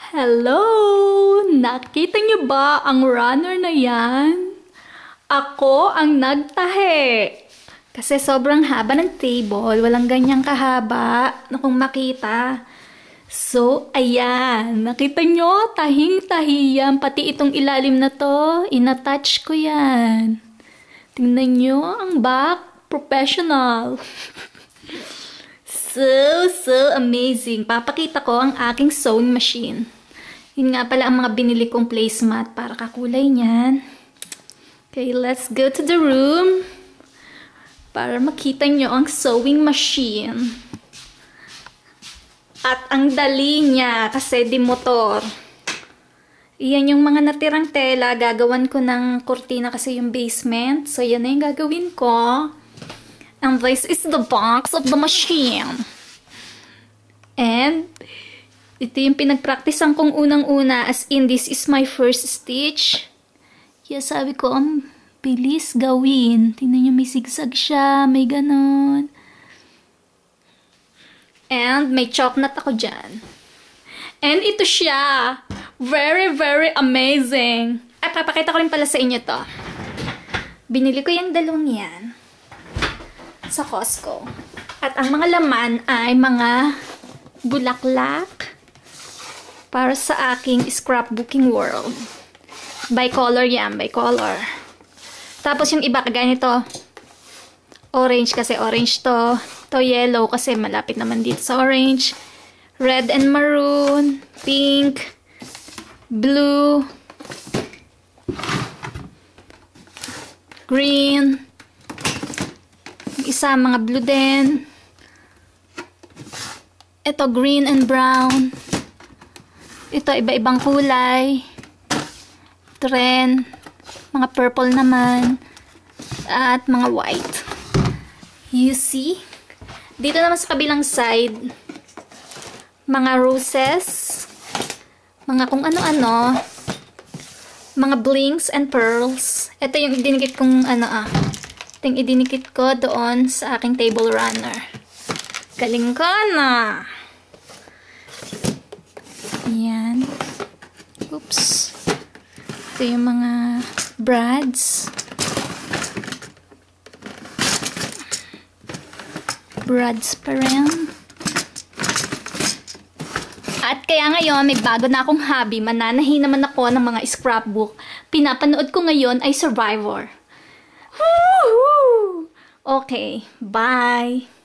Hello! Nakita niyo ba ang runner na yan? Ako ang nagtahi. Kasi sobrang haba ng table, walang ganyang kahaba na kung makita. So, ayan. Nakita nyo? Tahing-tahi yan. Pati itong ilalim na to, inatouch ko yan. Tingnan nyo, ang back, professional. So amazing. Papakita ko ang aking sewing machine. Yun nga pala ang mga binili kong placemat para kakulay niyan. Okay, let's go to the room para makita nyo ang sewing machine. At ang dali niya kasi di motor. Iyan yung mga natirang tela. Gagawan ko ng kurtina kasi yung basement. So, yan na yung gagawin ko. And this is the box of the machine. And ito yung pinagpraktisan kong unang-una, as in this is my first stitch. Kaya sabi ko, ang bilis gawin. Tingnan nyo, may zigzag siya, may ganon. And may choknut ako dyan. And ito siya. Very amazing. Ay, papakita ko rin pala sa inyo to. Binili ko yung dalawang yan sa Costco. At ang mga laman ay mga bulaklak para sa aking scrapbooking world. Bicolor yan, bicolor. Tapos yung iba kagaya nito, orange kasi orange to. To yellow kasi malapit naman dito sa orange. Red and maroon, pink, blue, green. Isa mga blue din. Ito green and brown. Ito iba-ibang kulay. Ito rin. Mga purple naman. At mga white. You see? Dito naman sa kabilang side, mga roses. Mga kung ano-ano. Mga blings and pearls. Ito yung idinikit kong ito yung idinikit ko doon sa aking table runner. Galing ko na! Yan. Oops. Ito yung mga brads. Brads pa rin. At kaya ngayon, may bago na akong hobby. Mananahi naman ako ng mga scrapbook. Pinapanood ko ngayon ay Survivor. Woohoo! Okay, bye!